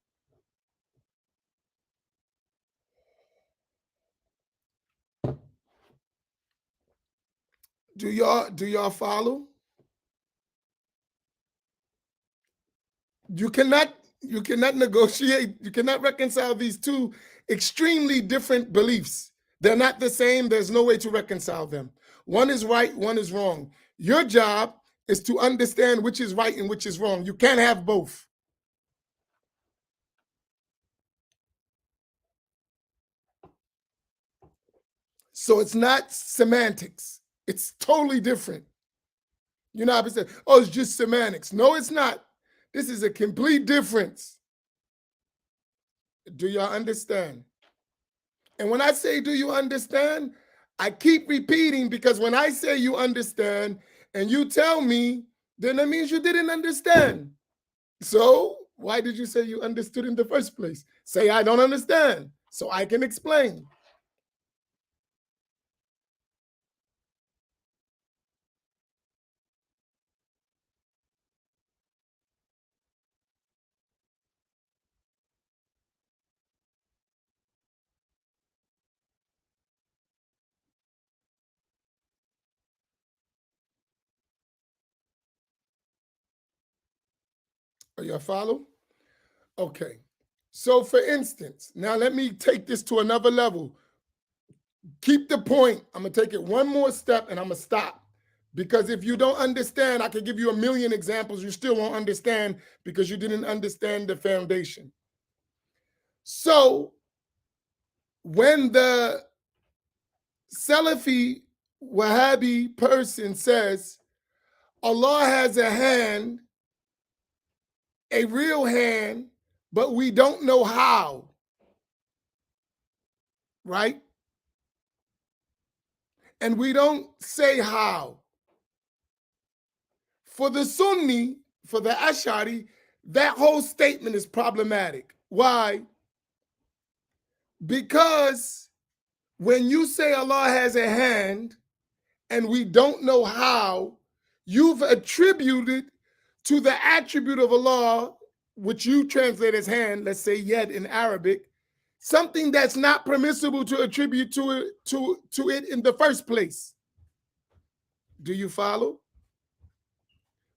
Do y'all follow? You cannot negotiate, you cannot reconcile these two extremely different beliefs. They're not the same. There's no way to reconcile them. One is right, one is wrong. Your job is to understand which is right and which is wrong. You can't have both. So it's not semantics. It's totally different. You know how people say, oh, it's just semantics. No, it's not. This is a complete difference. Do y'all understand? And when I say, do you understand? I keep repeating because when I say you understand and you tell me, then that means you didn't understand. So why did you say you understood in the first place? Say, I don't understand, so I can explain. Are y'all follow? Okay. So for instance, now let me take this to another level. Keep the point. I'm going to take it one more step and I'm going to stop. Because if you don't understand, I could give you a million examples. You still won't understand because you didn't understand the foundation. So when the Salafi Wahhabi person says Allah has a hand, a real hand, but we don't know how, right? And we don't say how. For the Sunni, for the Ash'ari, that whole statement is problematic. Why? Because when you say Allah has a hand and we don't know how, you've attributed to the attribute of Allah, which you translate as hand, let's say yad in Arabic, something that's not permissible to attribute to it in the first place. Do you follow?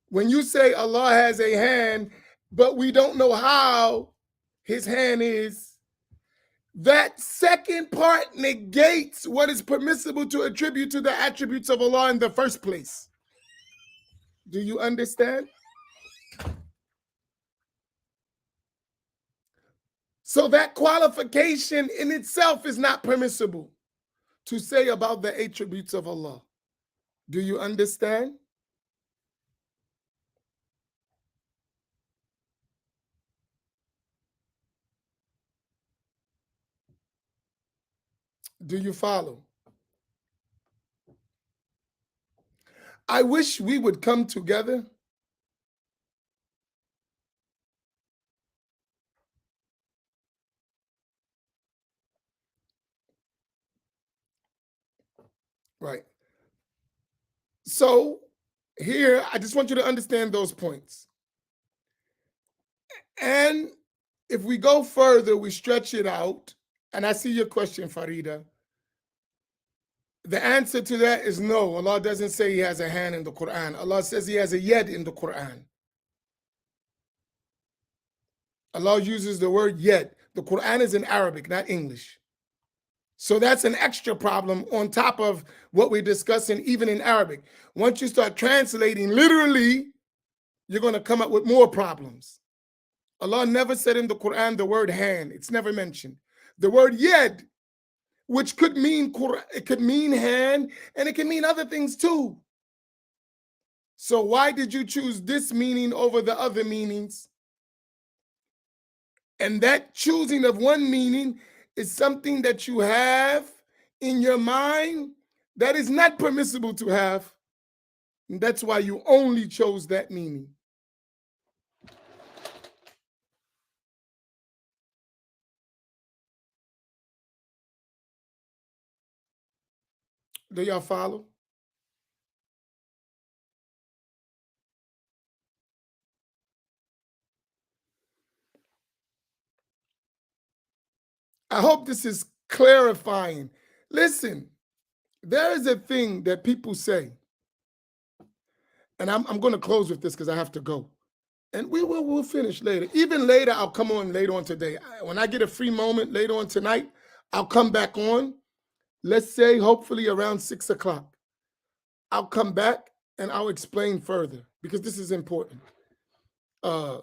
When you say Allah has a hand, but we don't know how his hand is, that second part negates what is permissible to attribute to the attributes of Allah in the first place. Do you understand? So that qualification in itself is not permissible to say about the attributes of Allah. Do you understand? Do you follow? I wish we would come together right. So here, I just want you to understand those points. And if we go further, we stretch it out, and I see your question, Farida. The answer to that is no. Allah doesn't say he has a hand in the Quran. Allah says he has a yad in the Quran. Allah uses the word yad. The Quran is in Arabic, not English. So that's an extra problem on top of what we're discussing, even in Arabic. Once you start translating literally, you're going to come up with more problems. Allah never said in the Quran the word hand. It's never mentioned. The word yad, which could mean it could mean hand, and it can mean other things too. So why did you choose this meaning over the other meanings? And that choosing of one meaning is something that you have in your mind that is not permissible to have. And that's why you only chose that meaning. Do y'all follow? I hope this is clarifying. Listen, there is a thing that people say, and I'm going to close with this because I have to go. And we'll finish later. Even later, I'll come on later on today. When I get a free moment later on tonight, I'll come back on. Let's say hopefully around 6 o'clock. I'll come back and I'll explain further because this is important. And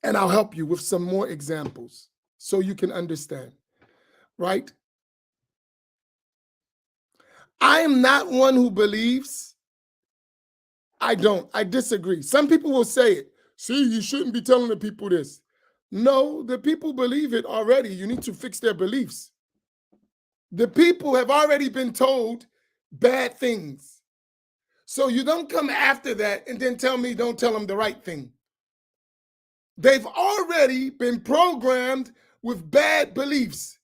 I'll help you with some more examples so you can understand, right? I am not one who believes. I don't. I disagree. Some people will say it. See, you shouldn't be telling the people this. No, the people believe it already. You need to fix their beliefs. The people have already been told bad things. So you don't come after that and then tell me don't tell them the right thing. They've already been programmed with bad beliefs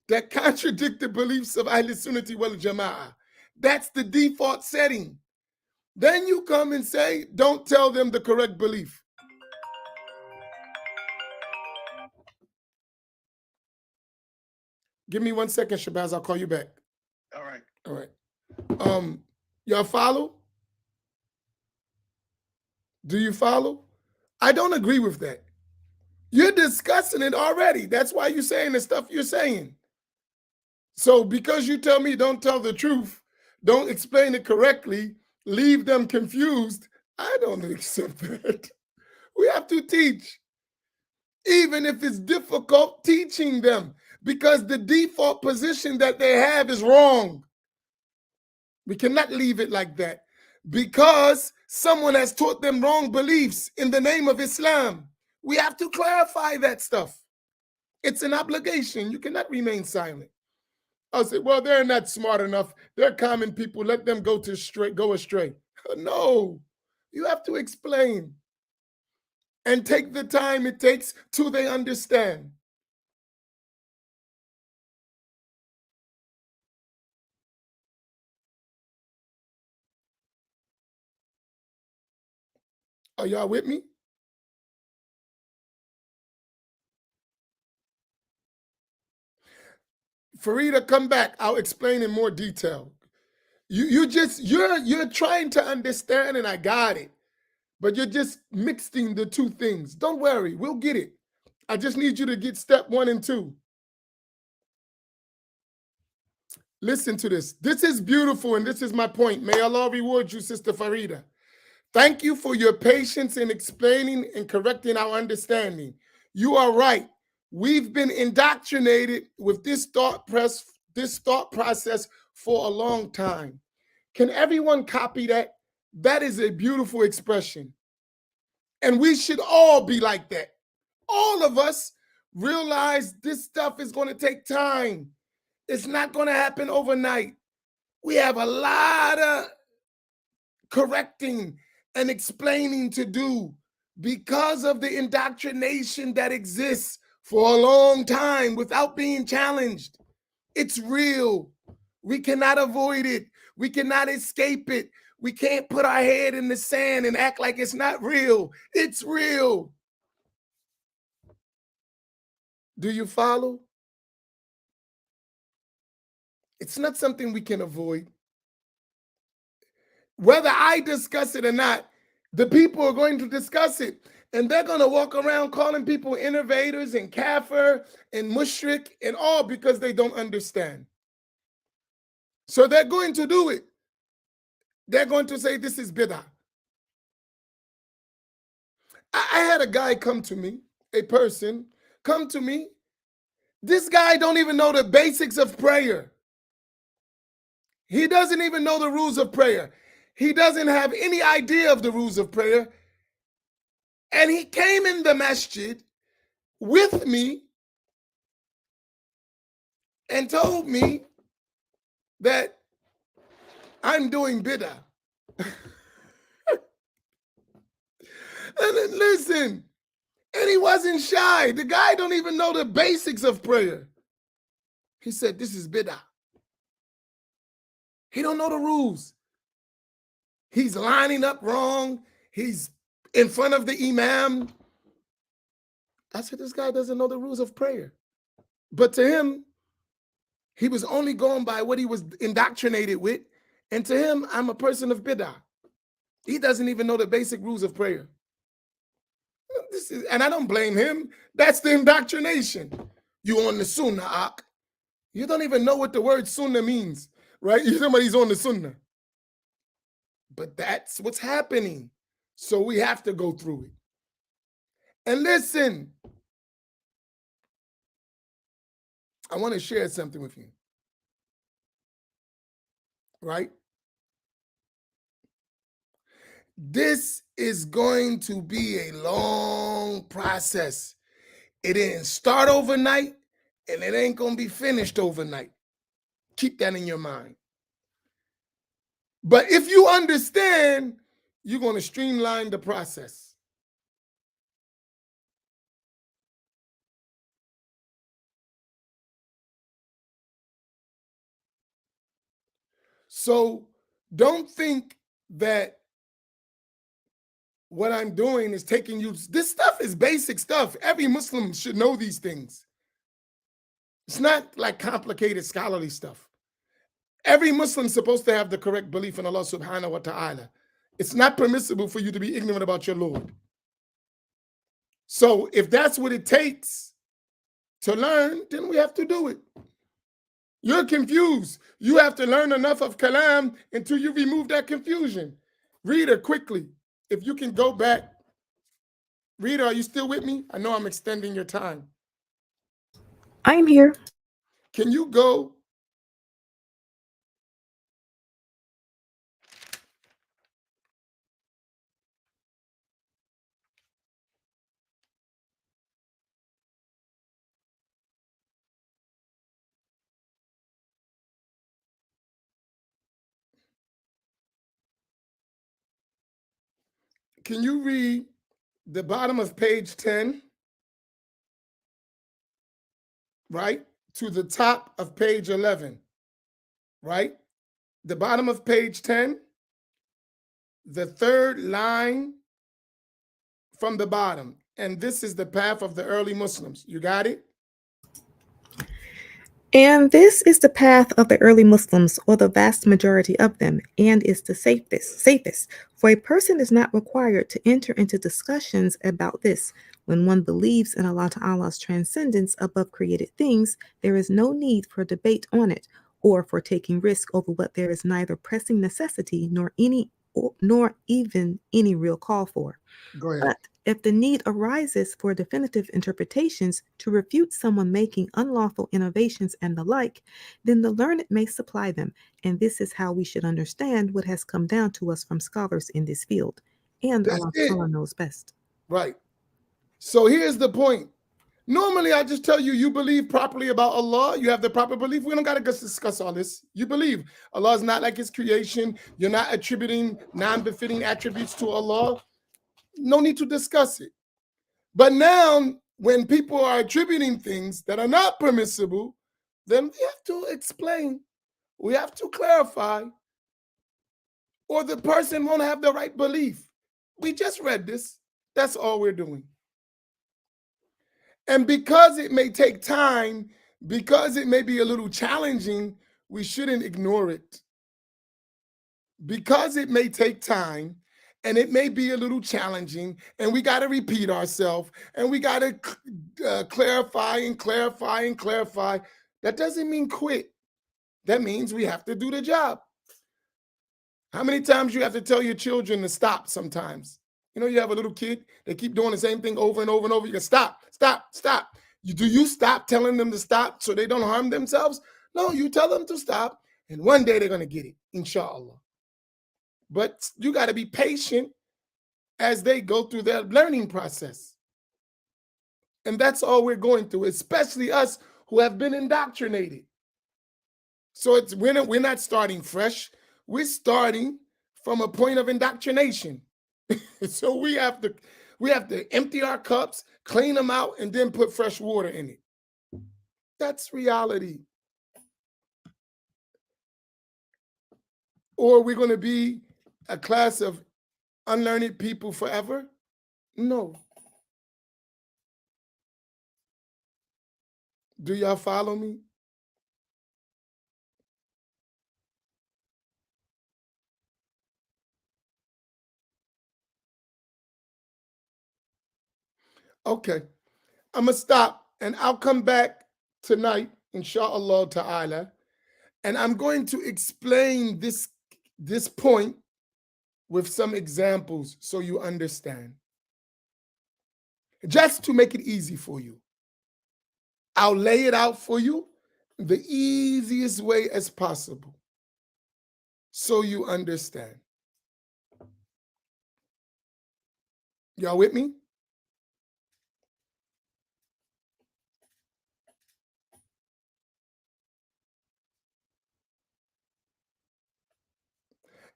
that contradict the beliefs of Ahl Sunnati wal Jama'ah. That's the default setting. Then you come and say, don't tell them the correct belief. Give me 1 second, Shabazz. I'll call you back. All right. All right. Y'all follow? Do you follow? I don't agree with that. You're discussing it already. That's why you're saying the stuff you're saying. So because you tell me don't tell the truth, don't explain it correctly, leave them confused, I don't accept that. We have to teach. Even if it's difficult teaching them, because the default position that they have is wrong. We cannot leave it like that because someone has taught them wrong beliefs in the name of Islam. We have to clarify that stuff. It's an obligation. You cannot remain silent. I'll say, well, they're not smart enough. They're common people. Let them go astray. No, you have to explain and take the time it takes till they understand. Are y'all with me? Farida, come back. I'll explain in more detail. You're trying to understand, and I got it, but you're just mixing the two things. Don't worry, we'll get it. I just need you to get step 1 and 2. Listen to this. This is beautiful, and this is my point. May Allah reward you, Sister Farida. Thank you for your patience in explaining and correcting our understanding. You are right. We've been indoctrinated with this thought process for a long time. Can everyone copy that? That is a beautiful expression. And we should all be like that. All of us realize this stuff is going to take time. It's not going to happen overnight. We have a lot of correcting and explaining to do because of the indoctrination that exists for a long time without being challenged. It's real. We cannot avoid it. We cannot escape it. We can't put our head in the sand and act like it's not real. It's real. Do you follow? It's not something we can avoid. Whether I discuss it or not, the people are going to discuss it. And they're going to walk around calling people innovators and kafir and mushrik and all because they don't understand. So they're going to do it. They're going to say this is bid'ah. I had a guy come to me, a person come to me. This guy don't even know the basics of prayer. He doesn't even know the rules of prayer. He doesn't have any idea of the rules of prayer. And he came in the masjid with me and told me that I'm doing bid'ah. And then, listen, and he wasn't shy. The guy don't even know the basics of prayer. He said, this is bid'ah. He don't know the rules. He's lining up wrong. He's in front of the imam. I said, this guy doesn't know the rules of prayer. But to him, he was only going by what he was indoctrinated with. And to him, I'm a person of bid'ah. He doesn't even know the basic rules of prayer. And I don't blame him. That's the indoctrination. You on the sunnah, Ak. You don't even know what the word sunnah means, right? Somebody's on the sunnah. But that's what's happening. So we have to go through it. And listen, I want to share something with you, right? This is going to be a long process. It didn't start overnight, and it ain't going to be finished overnight. Keep that in your mind. But if you understand, you're going to streamline the process. So don't think that what I'm doing is taking you. This stuff is basic stuff. Every Muslim should know these things. It's not like complicated scholarly stuff. Every Muslim is supposed to have the correct belief in Allah subhanahu wa ta'ala. It's not permissible for you to be ignorant about your Lord. So if that's what it takes to learn, then we have to do it. You're confused. You have to learn enough of kalam until you remove that confusion. Reader, quickly, if you can go back. Reader, are you still with me? I know I'm extending your time. I am here. Can you go can you read the bottom of page 10, right? To the top of page 11, right? The bottom of page 10, the third line from the bottom. And this is the path of the early Muslims. You got it? And this is the path of the early Muslims, or the vast majority of them, and is the safest. For a person is not required to enter into discussions about this. When one believes in Allah Ta'ala's transcendence above created things, there is no need for debate on it, or for taking risk over what there is neither pressing necessity nor even any real call for. Go ahead. But if the need arises for definitive interpretations to refute someone making unlawful innovations and the like, then the learned may supply them, and this is how we should understand what has come down to us from scholars in this field. And That's Allah it. Ta'ala knows best. Right. So here's the point. Normally, I just tell you, you believe properly about Allah. You have the proper belief. We don't got to discuss all this. You believe Allah is not like his creation. You're not attributing non-befitting attributes to Allah. No need to discuss it. But now, when people are attributing things that are not permissible, then we have to explain. We have to clarify, or the person won't have the right belief. We just read this. That's all we're doing. And because it may take time, because it may be a little challenging, we shouldn't ignore it. Because it may take time and it may be a little challenging, and we got to repeat ourselves, and we got to clarify and clarify and clarify. That doesn't mean quit. That means we have to do the job. How many times you have to tell your children to stop sometimes? You know, you have a little kid, they keep doing the same thing over and over and over. You can stop, stop, stop. Do you stop telling them to stop so they don't harm themselves? No, you tell them to stop, and one day they're going to get it, inshallah. But you got to be patient as they go through their learning process. And that's all we're going through, especially us who have been indoctrinated. So we're not starting fresh. We're starting from a point of indoctrination. So we have to empty our cups, clean them out, and then put fresh water in it. That's reality. Or we're going to be a class of unlearned people forever? No. Do y'all follow me? Okay. I'm going to stop, and I'll come back tonight, inshallah ta'ala, and I'm going to explain this point with some examples so you understand. Just to make it easy for you. I'll lay it out for you the easiest way as possible so you understand. Y'all with me?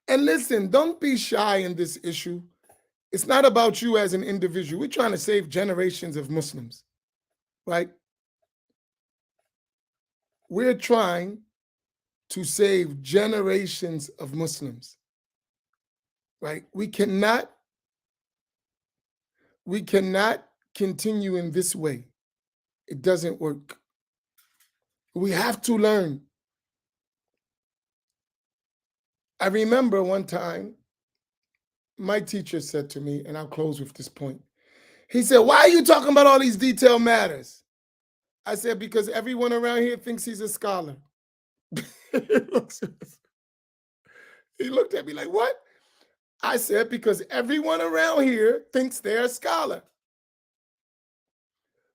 And listen, don't be shy in this issue. It's not about you as an individual. We're trying to save generations of Muslims, right? We're trying to save generations of Muslims, right? We cannot continue in this way. It doesn't work. We have to learn. I remember one time my teacher said to me, and I'll close with this point. He said, "Why are you talking about all these detailed matters?" I said, "Because everyone around here thinks he's a scholar." He looked at me like, "What?" I said, "Because everyone around here thinks they're a scholar.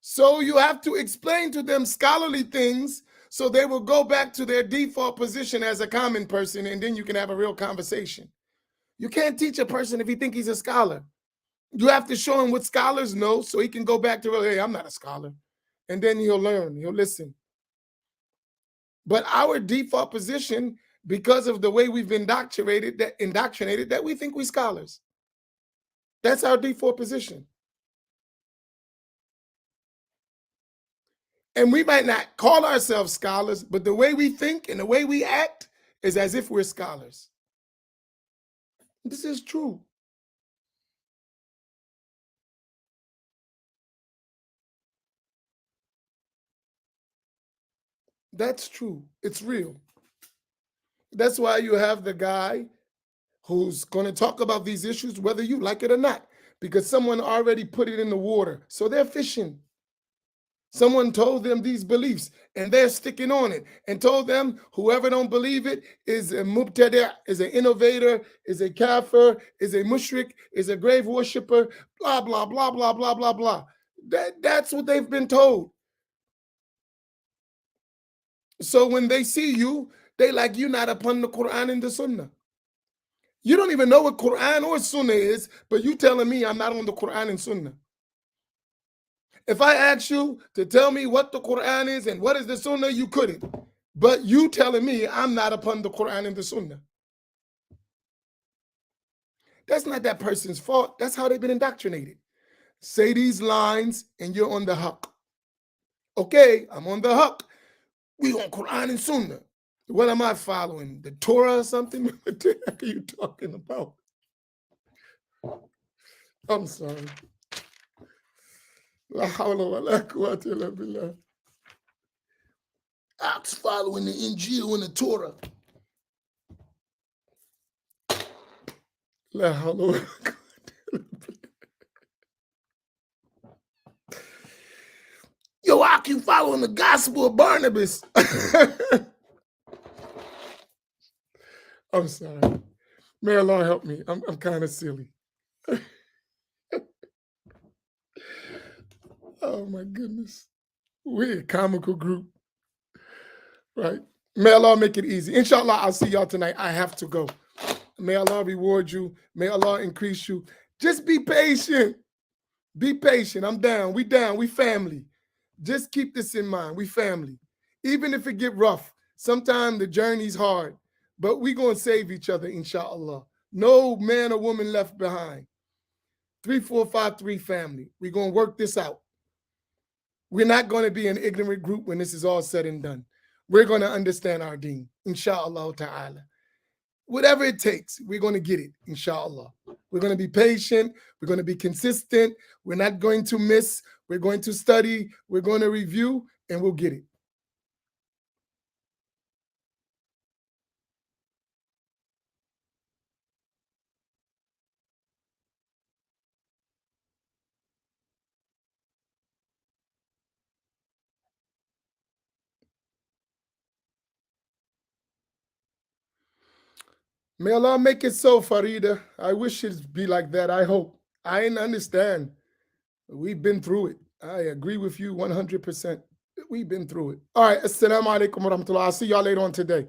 So you have to explain to them scholarly things so they will go back to their default position as a common person, and then you can have a real conversation. You can't teach a person if he thinks he's a scholar. You have to show him what scholars know so he can go back to, hey, I'm not a scholar." And then he'll learn, he'll listen. But our default position, because of the way we've been indoctrinated, that we think we're scholars. That's our default position. And we might not call ourselves scholars, but the way we think and the way we act is as if we're scholars. This is true. That's true. It's real. That's why you have the guy who's going to talk about these issues, whether you like it or not, because someone already put it in the water. So they're fishing. Someone told them these beliefs and they're sticking on it, and told them whoever don't believe it is a mubtadi', is an innovator, is a kafir, is a mushrik, is a grave worshiper, blah, blah, blah, blah, blah, blah, blah. That's what they've been told. So when they see you, they like, you're not upon the Quran and the Sunnah. You don't even know what Quran or Sunnah is, but you telling me I'm not on the Quran and Sunnah. If I asked you to tell me what the Quran is and what is the Sunnah, you couldn't. But you telling me I'm not upon the Quran and the Sunnah. That's not that person's fault. That's how they've been indoctrinated. Say these lines and you're on the haqq. Okay, I'm on the haqq. We on Quran and Sunnah. What am I following? The Torah or something? What the heck are you talking about? I'm sorry. La hawla wa la quwwata illa billah. I'm following the Injil and the Torah. La hawla wa la quwwata illa billah. Yo, I keep following the gospel of Barnabas. I'm sorry. May Allah help me. I'm kind of silly. Oh my goodness. We're a comical group. Right. May Allah make it easy. Inshallah, I'll see y'all tonight. I have to go. May Allah reward you. May Allah increase you. Just be patient. Be patient. I'm down. We family. Just keep this in mind. We family. Even if it get rough, sometimes the journey's hard, but we going to save each other, inshallah. No man or woman left behind. 3453 family. We're going to work this out. We're not going to be an ignorant group when this is all said and done. We're going to understand our deen, inshallah ta'ala. Whatever it takes, we're going to get it, inshallah. We're going to be patient. We're going to be consistent. We're not going to miss. We're going to study. We're going to review, and we'll get it. May Allah make it so, Farida. I wish it'd be like that. I hope. I understand. We've been through it. I agree with you 100%. We've been through it. All right. Assalamu alaikum wa rahmatullah. I'll see y'all later on today.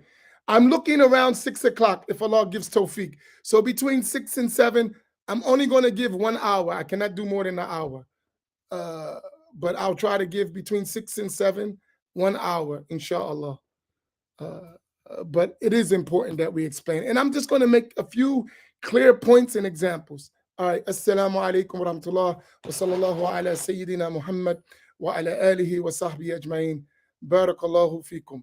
I'm looking around 6 o'clock if Allah gives tawfiq. So between 6 and 7, I'm only going to give 1 hour. I cannot do more than an hour. But I'll try to give between 6 and 7, 1 hour, inshallah. But it is important that we explain. And I'm just going to make a few clear points and examples. All right. Assalamu alaikum wa rahmatullah wa sallallahu ala Sayyidina Muhammad wa ala alihi wa sahbihi ajma'in. Barakallahu fikum.